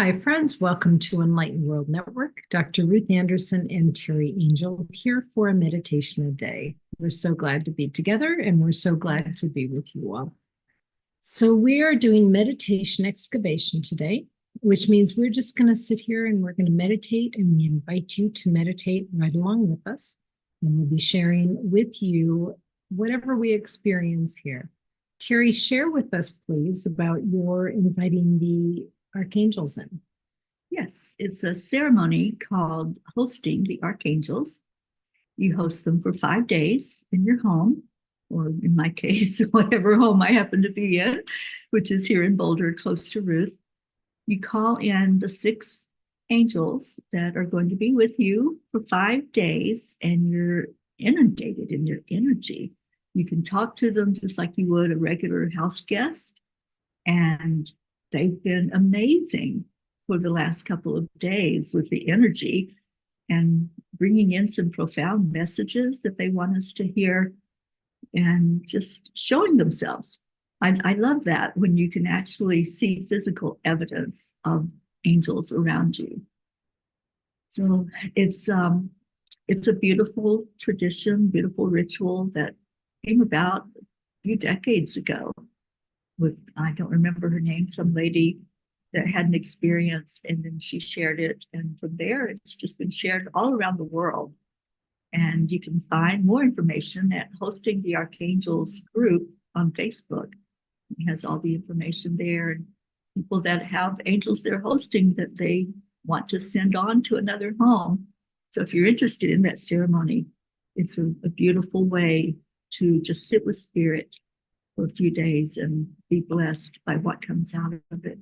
Hi, friends. Welcome to Enlightened World Network. Dr. Ruth Anderson and Teri Angel here for a meditation a day. We're so glad to be together and we're so glad to be with you all. So, we are doing meditation excavation today, which means we're just going to sit here and we're going to meditate, and we invite you to meditate right along with us. And we'll be sharing with you whatever we experience here. Teri, share with us, please, about your inviting the Archangels in. Yes, it's a ceremony called hosting the Archangels. You host them for 5 days in your home, or in my case, whatever home I happen to be in, which is here in Boulder, close to Ruth. You call in the 6 angels that are going to be with you for 5 days, and you're inundated in their energy. You can talk to them just like you would a regular house guest, and they've been amazing for the last couple of days with the energy and bringing in some profound messages that they want us to hear and just showing themselves. I love that when you can actually see physical evidence of angels around you. So it's a beautiful tradition, beautiful ritual that came about a few decades ago with, I don't remember her name, some lady that had an experience, and then she shared it. And from there, it's just been shared all around the world. And you can find more information at Hosting the Archangels group on Facebook. It has all the information there, and people that have angels they're hosting that they want to send on to another home. So if you're interested in that ceremony, it's a beautiful way to just sit with spirit for a few days and be blessed by what comes out of it.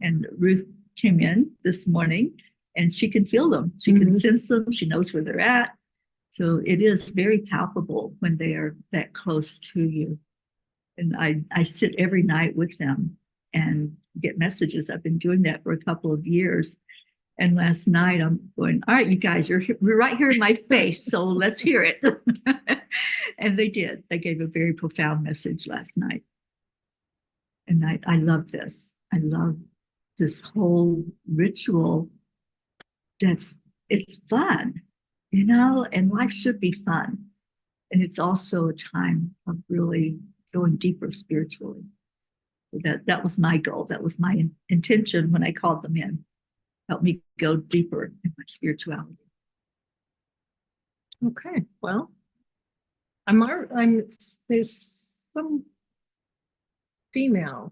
And Ruth came in this morning and she can feel them. She can sense them. She knows where they're at. So it is very palpable when they are that close to you. And I sit every night with them and get messages. I've been doing that for a couple of years. And last night I'm going, all right, you guys, you're right here in my face, so let's hear it. And they did. They gave a very profound message last night. And I love this. I love this whole ritual. It's fun, and life should be fun. And it's also a time of really going deeper spiritually. So that was my goal. That was my intention when I called them in. Help me go deeper in my spirituality. Okay, well, there's some female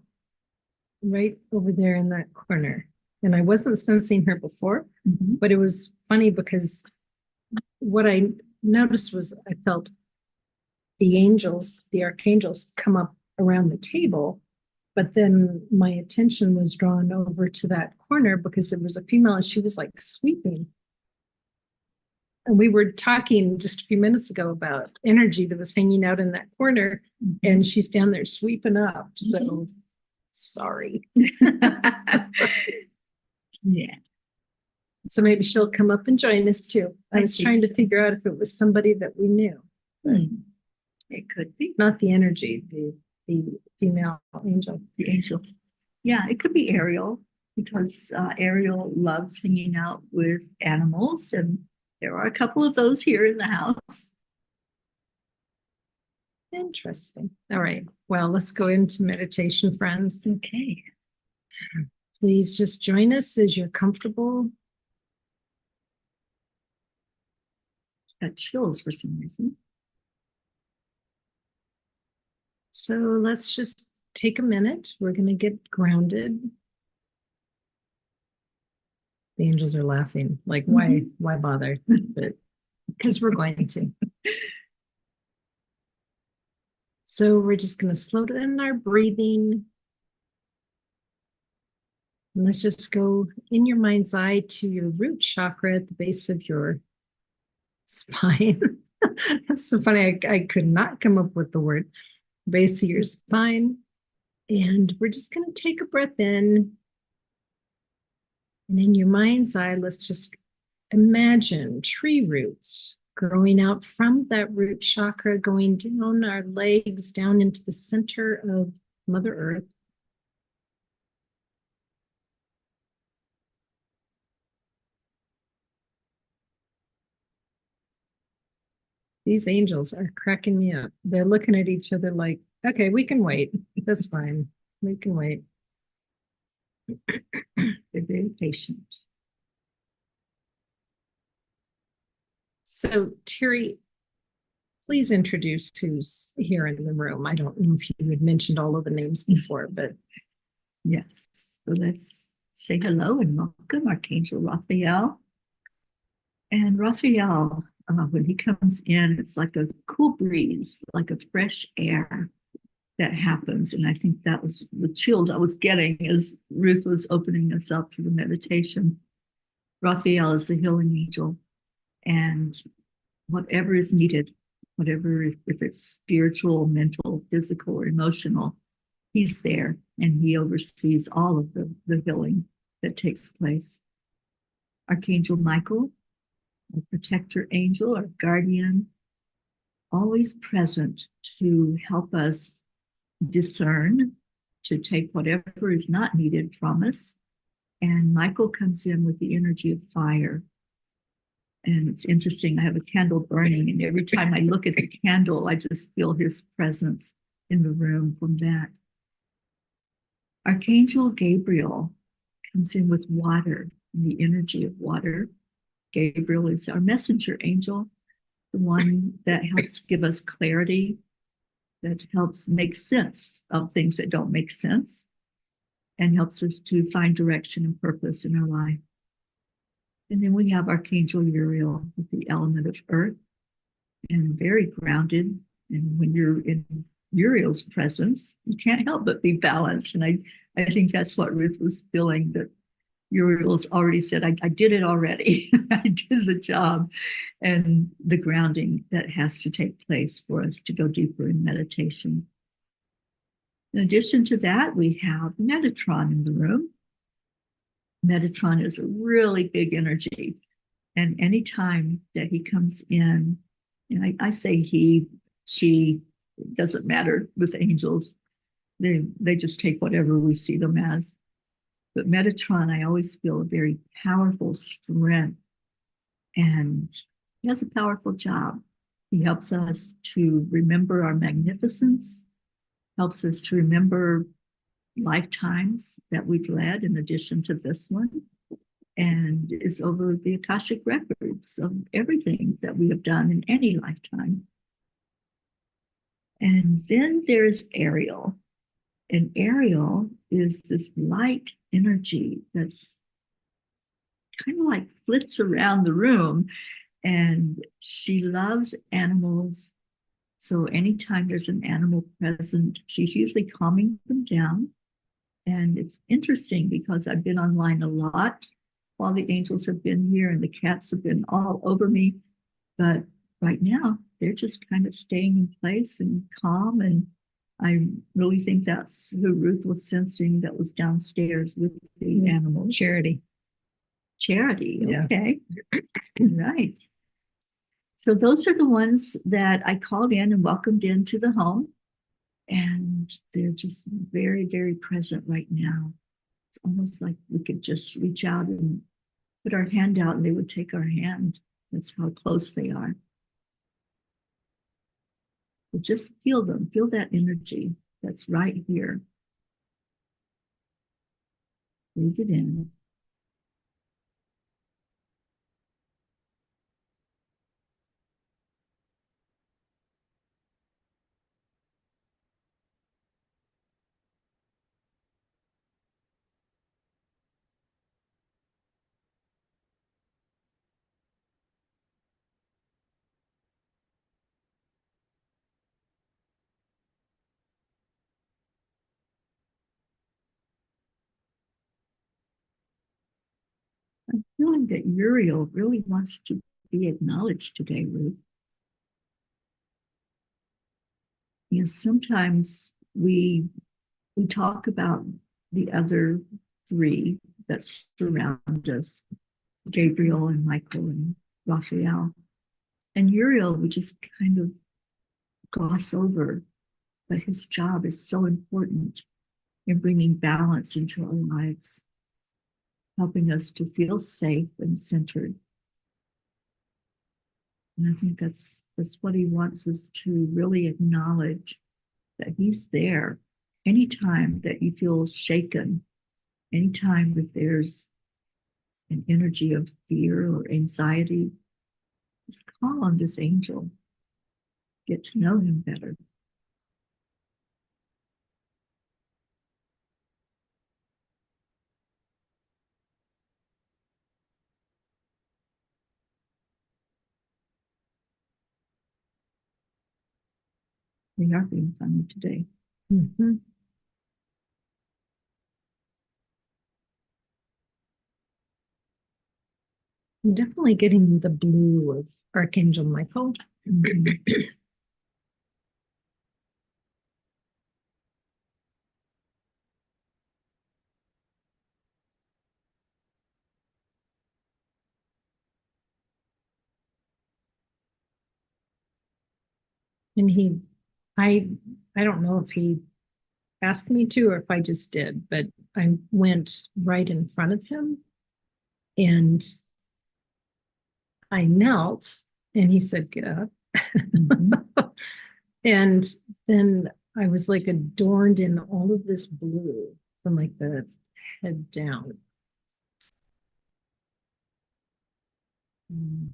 right over there in that corner, and I wasn't sensing her before, but it was funny because what I noticed was I felt the archangels come up around the table, but then my attention was drawn over to that corner because it was a female and she was like sweeping. And we were talking just a few minutes ago about energy that was hanging out in that corner, and she's down there sweeping up. So sorry. Yeah. So maybe she'll come up and join us too. I was trying to figure out if it was somebody that we knew. It could be. Not the energy, the female angel. The angel. Yeah, it could be Ariel, because Ariel loves hanging out with animals, and there are a couple of those here in the house. Interesting. All right. Well, let's go into meditation, friends. Okay. Please just join us as you're comfortable. It's got chills for some reason. So let's just take a minute. We're going to get grounded. The angels are laughing. Like, why bother? But because we're going to. So we're just going to slow down our breathing. And let's just go in your mind's eye to your root chakra at the base of your spine. That's so funny. I could not come up with the word. Base of your spine. And we're just going to take a breath in. And in your mind's eye, let's just imagine tree roots growing out from that root chakra, going down our legs, down into the center of Mother Earth. These angels are cracking me up. They're looking at each other like, okay, we can wait. That's fine. We can wait. They're very patient. So, Teri, please introduce who's here in the room. I don't know if you had mentioned all of the names before, but Yes. So let's say hello and welcome Archangel Raphael. And Raphael, when he comes in, it's like a cool breeze, like a fresh air that happens. And I think that was the chills I was getting as Ruth was opening us up to the meditation. Raphael is the healing angel, and whatever is needed, whatever, if it's spiritual, mental, physical, or emotional, he's there and he oversees all of the healing that takes place. Archangel Michael, our protector angel, our guardian, always present to help us discern, to take whatever is not needed from us. And Michael comes in with the energy of fire. And it's interesting, I have a candle burning, and every time I look at the candle, I just feel his presence in the room from that. Archangel Gabriel comes in with water and the energy of water. Gabriel is our messenger angel, the one that helps give us clarity, that helps make sense of things that don't make sense, and helps us to find direction and purpose in our life. And then we have Archangel Uriel with the element of earth, and very grounded. And when you're in Uriel's presence, you can't help but be balanced. And I think that's what Ruth was feeling, that Uriel's already said, I did it already. I did the job. And the grounding that has to take place for us to go deeper in meditation. In addition to that, we have Metatron in the room. Metatron is a really big energy. And anytime that he comes in, and I say he, she, it doesn't matter with angels. They just take whatever we see them as. But Metatron, I always feel a very powerful strength. And he has a powerful job. He helps us to remember our magnificence, helps us to remember lifetimes that we've led in addition to this one, and is over the Akashic records of everything that we have done in any lifetime. And then there's Ariel. And Ariel is this light energy that's kind of like flits around the room, and she loves animals. So anytime there's an animal present, she's usually calming them down. And it's interesting because I've been online a lot while the angels have been here, and the cats have been all over me. But right now, they're just kind of staying in place and calm. And I really think that's who Ruth was sensing that was downstairs with the animals. Charity. Charity, Yeah. okay. Right. So those are the ones that I called in and welcomed into the home. And they're just very, very present right now. It's almost like we could just reach out and put our hand out and they would take our hand. That's how close they are. But just feel them, feel that energy that's right here. Breathe it in. I'm feeling that Uriel really wants to be acknowledged today, Ruth. You know, sometimes we talk about the other three that surround us, Gabriel and Michael and Raphael. And Uriel, we just kind of gloss over, but his job is so important in bringing balance into our lives, helping us to feel safe and centered. And I think that's what he wants us to really acknowledge, that he's there anytime that you feel shaken, anytime if there's an energy of fear or anxiety, just call on this angel, get to know him better. They are being funny today. Mm-hmm. I'm definitely getting the blue of Archangel Michael. Mm-hmm. And I don't know if he asked me to or if I just did, but I went right in front of him and I knelt and he said, get up. Mm-hmm. And then I was like adorned in all of this blue from like the head down. Mm.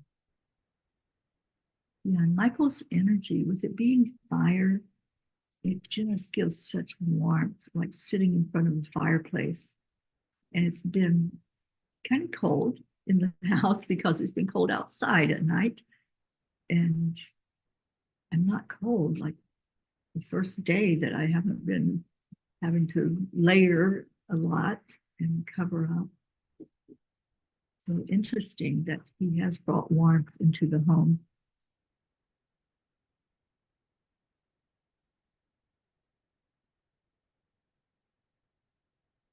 Yeah, and Michael's energy, with it being fire, it just gives such warmth, like sitting in front of the fireplace. And it's been kind of cold in the house because it's been cold outside at night. And I'm not cold like the first day that I haven't been having to layer a lot and cover up. So interesting that he has brought warmth into the home.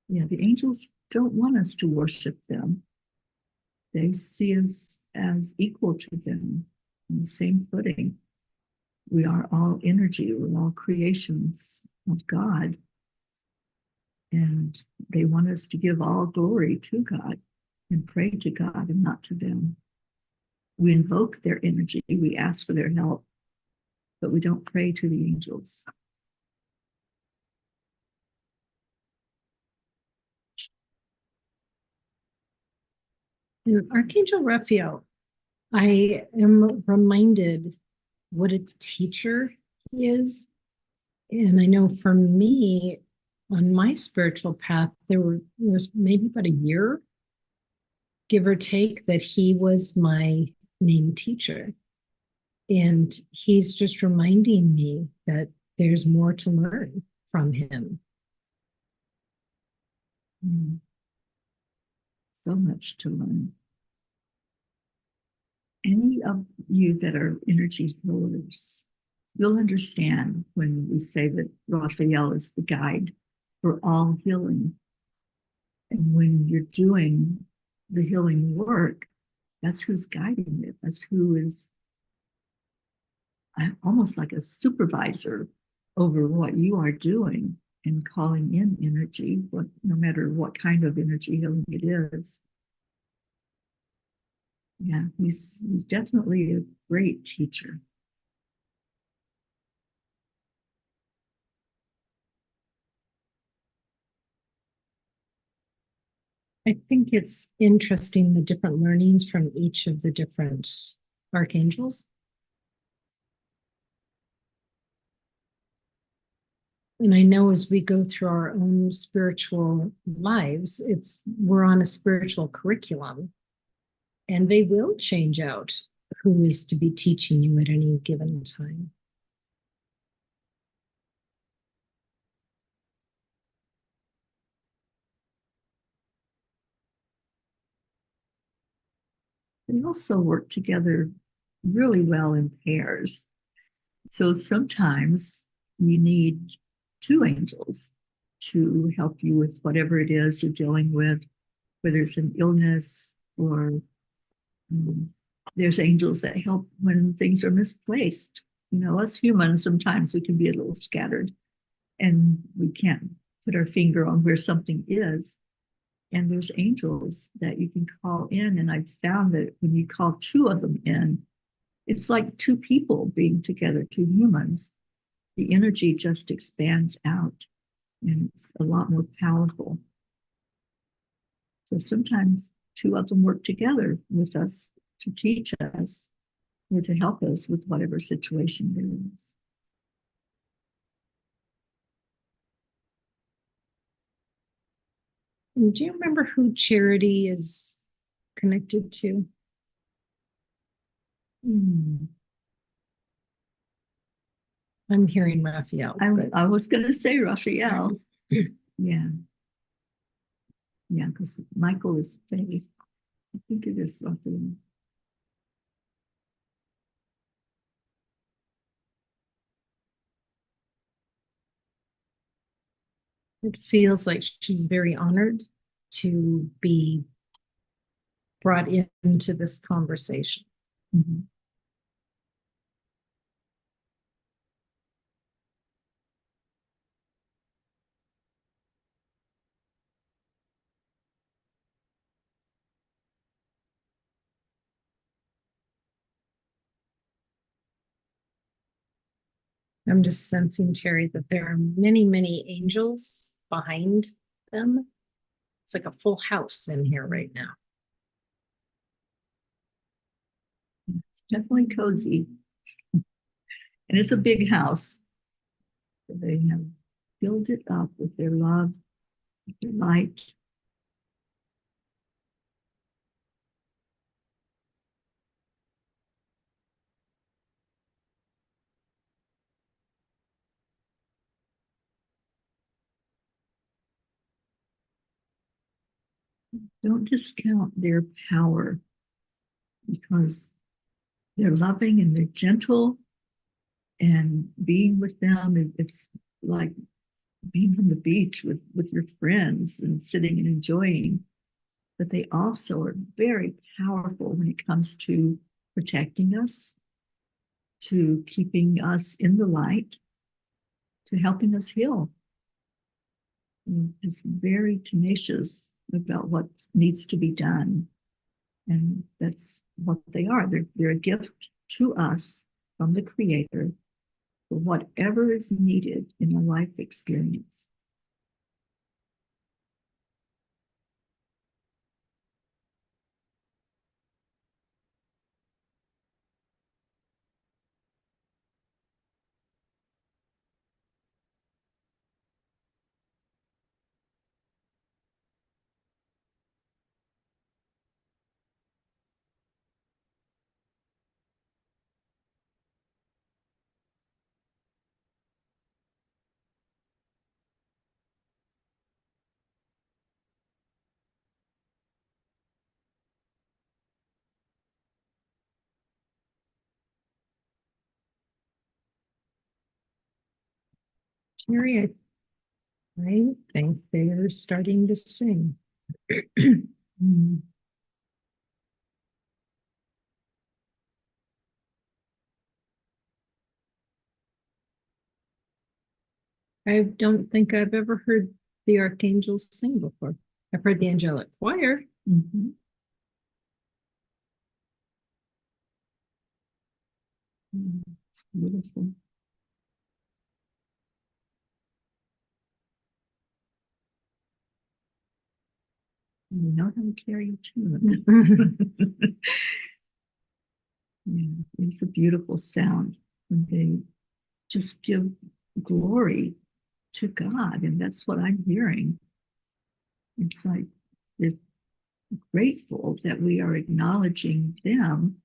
Yeah, the angels don't want us to worship them. They see us as equal to them on the same footing. We are all energy, we're all creations of God. And they want us to give all glory to God and pray to God and not to them. We invoke their energy, we ask for their help, but we don't pray to the angels. And Archangel Raphael, I am reminded what a teacher he is. And I know for me, on my spiritual path, there was maybe about a year, give or take, that he was my main teacher. And he's just reminding me that there's more to learn from him. So much to learn. Any of you that are energy healers, you'll understand when we say that Raphael is the guide for all healing. And when you're doing the healing work, that's who's guiding it. That's who is almost like a supervisor over what you are doing and calling in energy, no matter what kind of energy healing it is. Yeah, he's definitely a great teacher. I think it's interesting the different learnings from each of the different archangels. And I know as we go through our own spiritual lives, we're on a spiritual curriculum, and they will change out who is to be teaching you at any given time. They also work together really well in pairs. So sometimes you need two angels to help you with whatever it is you're dealing with, whether it's an illness or there's angels that help when things are misplaced. You know, us humans, sometimes we can be a little scattered and we can't put our finger on where something is. And there's angels that you can call in. And I've found that when you call two of them in, It's like two people being together, two humans. The energy just expands out and it's a lot more powerful. So sometimes two of them work together with us to teach us or to help us with whatever situation there is. And do you remember who Charity is connected to? Hmm. I'm hearing Raphael. I was going to say Raphael. Yeah. Yeah, because Michael is faith. I think it is Raphael. It feels like she's very honored to be brought into this conversation. Mhm. I'm just sensing, Teri, that there are many, many angels behind them. It's like a full house in here right now. It's definitely cozy. And it's a big house. They have filled it up with their love, with their light. Don't discount their power because they're loving and they're gentle, and being with them, it's like being on the beach with your friends and sitting and enjoying. But they also are very powerful when it comes to protecting us, to keeping us in the light, to helping us heal. And it's very tenacious about what needs to be done. And that's what they are. They're a gift to us from the Creator for whatever is needed in a life experience. Teri, I think they are starting to sing. I don't think I've ever heard the Archangels sing before. I've heard the angelic choir. Mm-hmm. It's beautiful. You know how to carry a tune. Yeah, it's a beautiful sound when they just give glory to God. And that's what I'm hearing. It's like they're grateful that we are acknowledging them,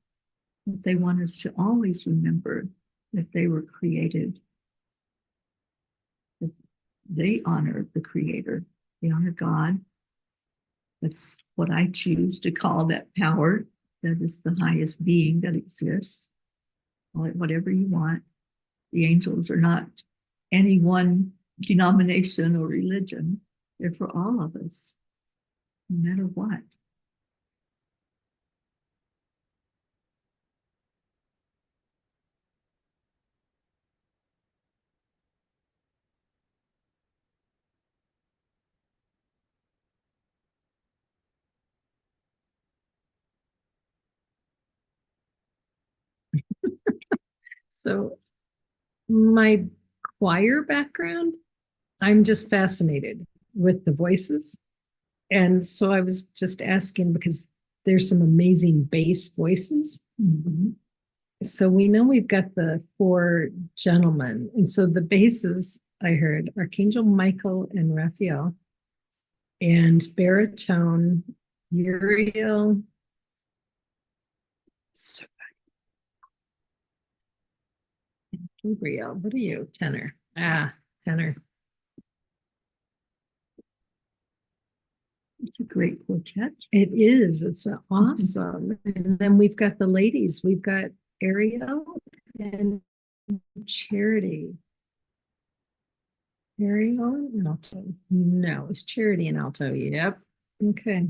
but they want us to always remember that they were created, that they honor the Creator, they honor God. That's what I choose to call that power that is the highest being that exists. Call it whatever you want. The angels are not any one denomination or religion. They're for all of us, no matter what. So my choir background, I'm just fascinated with the voices. And so I was just asking because there's some amazing bass voices. Mhm. So we know we've got the four gentlemen. And so the basses I heard Archangel Michael and Raphael, and baritone Uriel. Gabriel, what are you? Tenor. Tenor. It's a great quartet. It is. It's awesome. And then we've got the ladies. We've got Ariel and Charity. Ariel and alto. No, it's Charity and alto. Yep. Okay.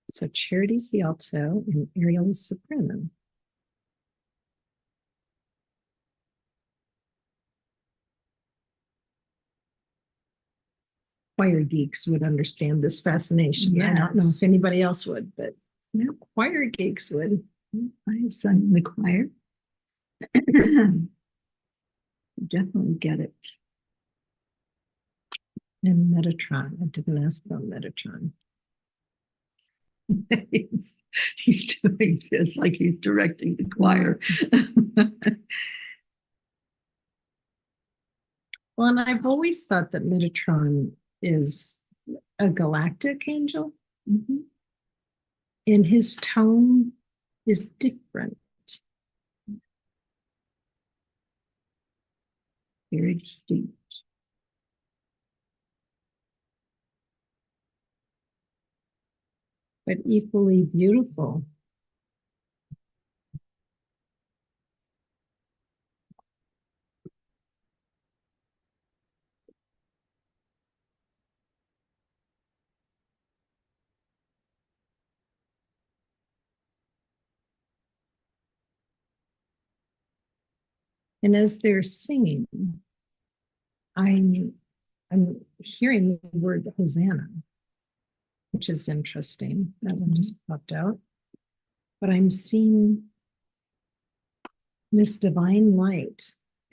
So Charity's the alto and Ariel is soprano. Choir geeks would understand this fascination. Yes. I don't know if anybody else would, but choir geeks would. I have sung in the choir. Definitely get it. And Metatron. I didn't ask about Metatron. he's doing this like he's directing the choir. Well, and I've always thought that Metatron is a galactic angel. Mm-hmm. And his tone is different. Very distinct. But equally beautiful. And as they're singing, I'm hearing the word Hosanna, which is interesting. That one just popped out. But I'm seeing this divine light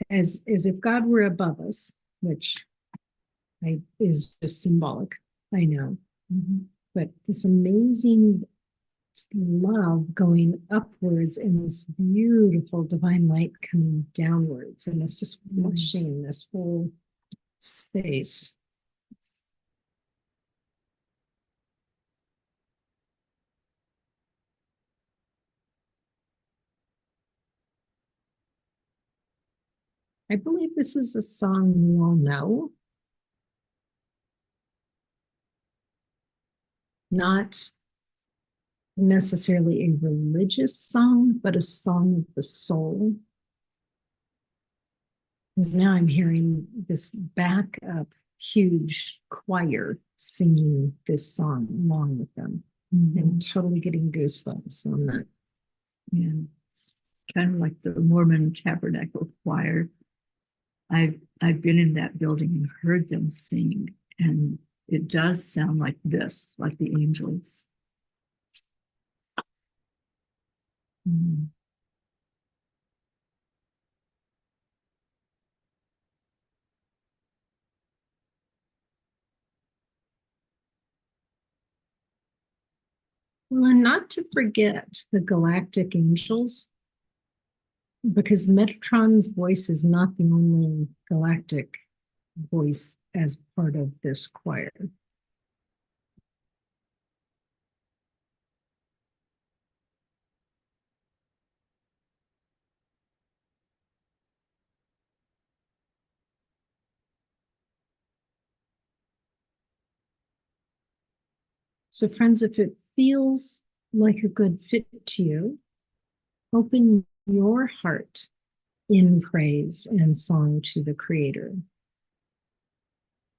as if God were above us, which is just symbolic, I know. Mm-hmm. But this amazing love going upwards and this beautiful divine light coming downwards. And it's just flushing this whole space. I believe this is a song we all know. Not necessarily a religious song, but a song of the soul. Because now I'm hearing this backup huge choir singing this song along with them. Mm-hmm. I'm totally getting goosebumps on that. Yeah, kind of like the Mormon Tabernacle Choir. I've been in that building and heard them sing, and it does sound like this, like the angels. Mm. Well, and not to forget the galactic angels, because Metatron's voice is not the only galactic voice as part of this choir. So, friends, if it feels like a good fit to you, open your heart in praise and song to the Creator.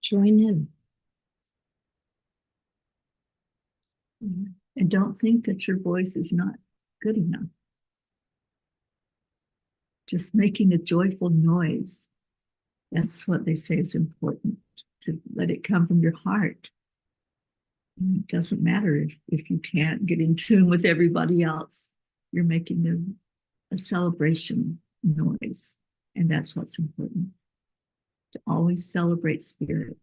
Join in. And don't think that your voice is not good enough. Just making a joyful noise. That's what they say is important, to let it come from your heart. And it doesn't matter if you can't get in tune with everybody else. you're making a celebration noise. And that's what's important, to always celebrate spirit.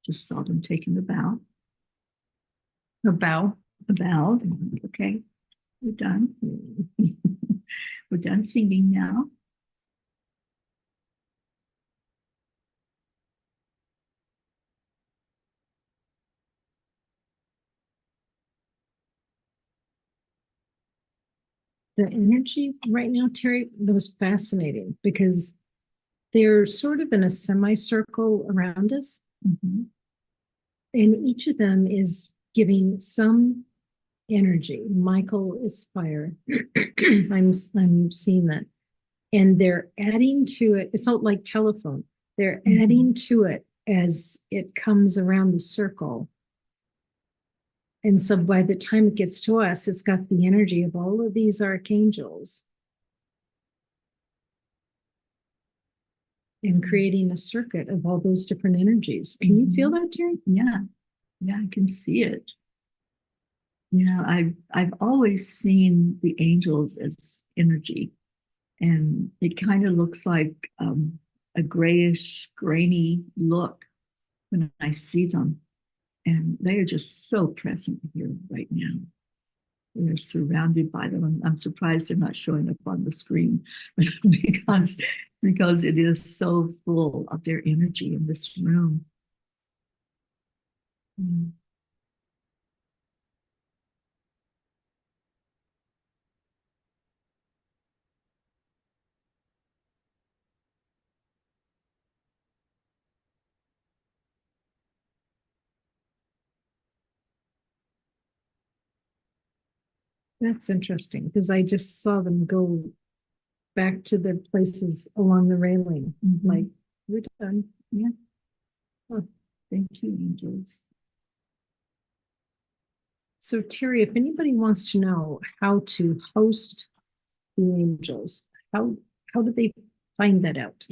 Just saw them taking the bow. A bow. A bow. Okay, we're done. We're done singing now. The energy right now, Teri, that was fascinating because they're sort of in a semicircle around us. Mm-hmm. And each of them is giving some energy. Michael is fire. I'm seeing that. And they're adding to it. It's not like telephone. They're adding to it as it comes around the circle. And so by the time it gets to us, it's got the energy of all of these archangels and creating a circuit of all those different energies. Can you feel that, Teri? Yeah. Yeah, I can see it. You know, I've always seen the angels as energy, and it kind of looks like a grayish, grainy look when I see them. And they are just so present here right now. They're surrounded by them. I'm surprised they're not showing up on the screen because it is so full of their energy in this room. Mm. That's interesting because I just saw them go back to their places along the railing. Like, we're done. Yeah. Oh, thank you, angels. So, Teri, if anybody wants to know how to host the angels, how do they find that out?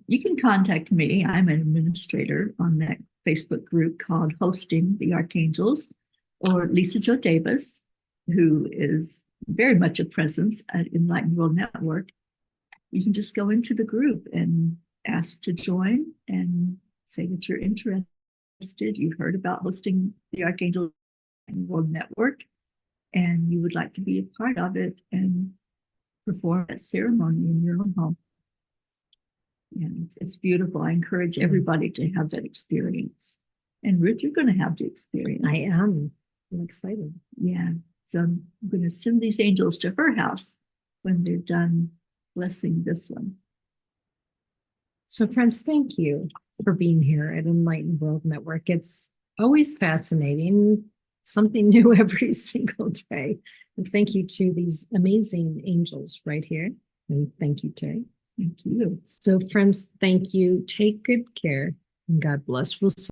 You can contact me. I'm an administrator on that Facebook group called Hosting the Archangels, or Lisa Jo Davis, who is very much a presence at Enlightened World Network. You can just go into the group and ask to join and say that you're interested. You heard about hosting the Archangel World Network, and you would like to be a part of it and perform that ceremony in your own home. And it's beautiful. I encourage everybody to have that experience. And Ruth, you're going to have the experience. I am. I'm excited. Yeah. So I'm going to send these angels to her house when they're done blessing this one. So, friends, thank you for being here at Enlightened World Network. It's always fascinating, something new every single day. And thank you to these amazing angels right here. And thank you, Teri. Thank you. So, friends, thank you. Take good care and God bless. We'll see